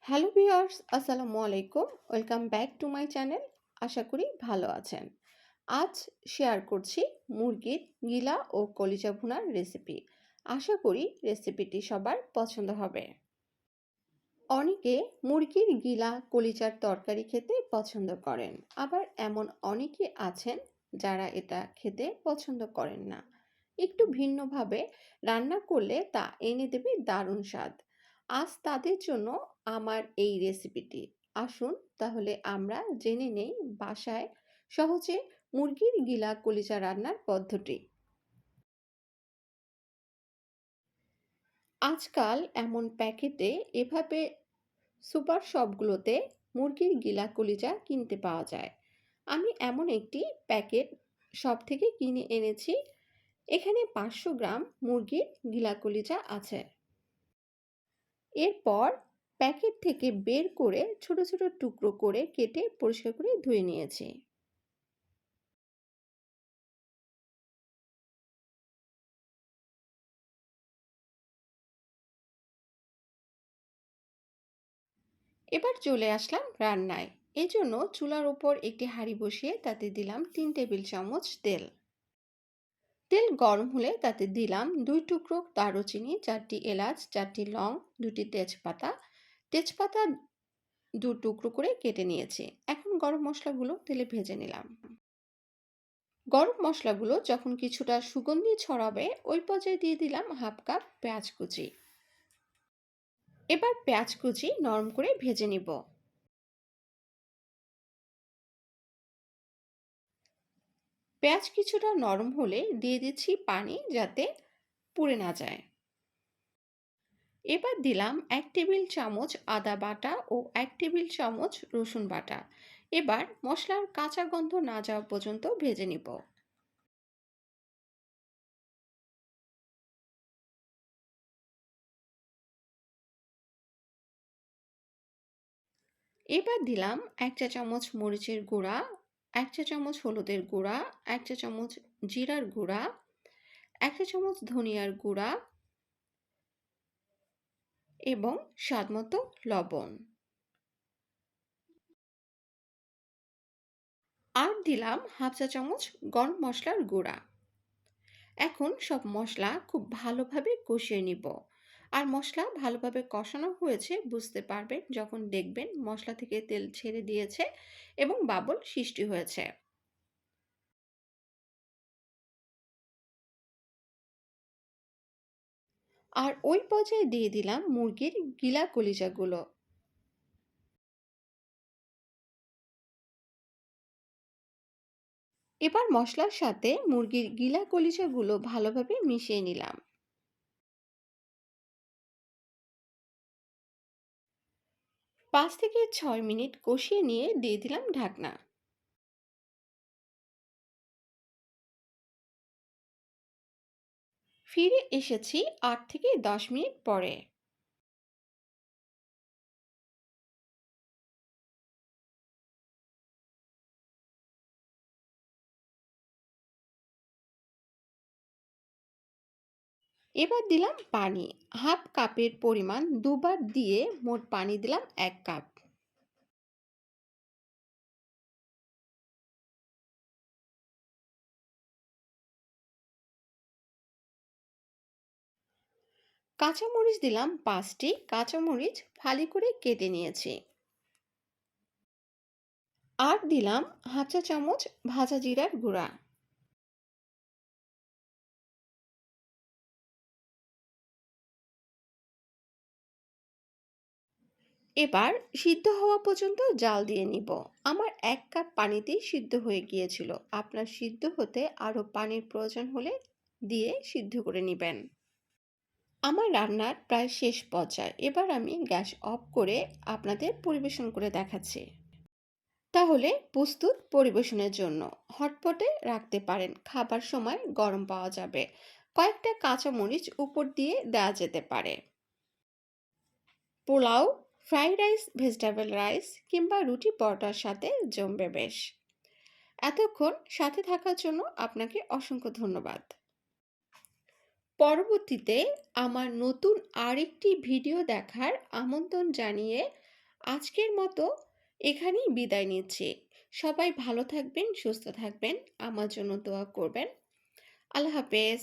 Hello viewers, আসসালামু আলাইকুম। Welcome back to my channel. আশা করি ভালো আছেন। আজ শেয়ার করছি মুরগির গিলা ও কলিজা ভুনার রেসিপি। আশা করি রেসিপিটি সবার পছন্দ হবে। অনেকে মুরগির গিলা কলিজার তরকারি খেতে পছন্দ করেন, আবার এমন অনেকে আছেন যারা এটা খেতে পছন্দ করেন না। একটু ভিন্নভাবে রান্না করলে তা এনে দেবে দারুণ স্বাদ। আজ তাদের জন্য আমার এই রেসিপিটি। আসুন তাহলে আমরা জেনে নেই বাসায় সহজে মুরগির গিলা কলিজা রান্নার পদ্ধতি। আজকাল এমন প্যাকেটে এভাবে সুপার শপগুলোতে মুরগির গিলা কলিজা কিনতে পাওয়া যায়। আমি এমন একটি প্যাকেট শপ থেকে কিনে এনেছি। এখানে 500 গ্রাম মুরগির গিলা কলিজা আছে। এরপর প্যাকেট থেকে বের করে ছোট ছোট টুকরো করে কেটে পরিষ্কার করে ধুয়ে নিয়েছি। এবার চলে আসলাম রান্নায়। এই জন্য চুলার উপর একটি হাঁড়ি বসিয়ে তাতে দিলাম 3 টেবিল চামচ তেল। তেল গরম হলে তাতে দিলাম 2 টুকরো দারুচিনি, 4টি এলাচ, 4টি লং, 2টি তেজপাতা। তেজপাতা 2 টুকরো করে কেটে নিয়েছি। এখন গরম মশলাগুলো তেলে ভেজে নিলাম। গরম মশলাগুলো যখন কিছুটা সুগন্ধি ছড়াবে ওই পর্যায়ে দিয়ে দিলাম হাফ কাপ পেঁয়াজ কুচি। এবার পেঁয়াজ কুচি নরম করে ভেজে নিব। পেঁয়াজ কিছুটা নরম হলে দিয়ে দিচ্ছি পানি, যাতে পুড়ে না যায়। এবার দিলাম 1 টেবিল চামচ আদা বাটা ও 1 টেবিল চামচ রসুন বাটা। এবার মশলার কাঁচা গন্ধ না যাওয়া পর্যন্ত ভেজে নিব। এবার দিলাম 1 চা চামচ মরিচের গুঁড়া, 1 চা চামচ হলুদের গুঁড়া, 1 চা চামচ জিরার গুঁড়া, 1 চা চামচ ধনিয়ার গুঁড়া এবং স্বাদমতো লবণ। আর দিলাম হাফ চা চামচ গরম মশলার গুঁড়া। এখন সব মশলা খুব ভালোভাবে কষিয়ে নিব। আর মশলা ভালোভাবে কষানো হয়েছে বুঝতে পারবেন যখন দেখবেন মশলা থেকে তেল ছেড়ে দিয়েছে এবং বাবল সৃষ্টি হয়েছে। আর ওই পর্যায়ে দিয়ে দিলাম মুরগির গিলা কলিজাগুলো। এবার মশলার সাথে মুরগির গিলা কলিজাগুলো ভালোভাবে মিশিয়ে নিলাম। 5 থেকে 6 মিনিট কষিয়ে নিয়ে দিয়ে দিলাম ঢাকনা। ফিরে এসেছি 8 থেকে 10 মিনিট পরে। এবার দিলাম পানি। হাফ কাপের পরিমাণ দুবার দিয়ে মোট পানি দিলাম 1 কাপ। কাঁচামরিচ দিলাম 5টি। কাঁচামরিচ ফালি করে কেটে নিয়েছি। আর দিলাম হাফ চা চামচ ভাজা জিরার গুঁড়া। এবার সিদ্ধ হওয়া পর্যন্ত জাল দিয়ে নিব। আমার 1 কাপ পানিতেই সিদ্ধ হয়ে গিয়েছিল। আপনার সিদ্ধ হতে আরও পানির প্রয়োজন হলে দিয়ে সিদ্ধ করে নেবেন। আমার রান্নার প্রায় শেষ পর্যায়ে। এবার আমি গ্যাস অফ করে আপনাদের পরিবেশন করে দেখাচ্ছি। তাহলে প্রস্তুত পরিবেশনের জন্য। হটপটে রাখতে পারেন, খাবার সময় গরম পাওয়া যাবে। কয়েকটা কাঁচামরিচ উপর দিয়ে দেওয়া যেতে পারে। Pulao, fried rice, vegetable rice কিংবা রুটি পরোটার সাথে জমবে বেশ। এতক্ষণ সাথে থাকার জন্য আপনাকে অসংখ্য ধন্যবাদ। পরবর্তীতে আমার নতুন আরেকটি ভিডিও দেখার আমন্ত্রণ জানিয়ে আজকের মতো এখানেই বিদায় নিচ্ছি। সবাই ভালো থাকবেন, সুস্থ থাকবেন, আমার জন্য দোয়া করবেন। আল্লাহ হাফেজ।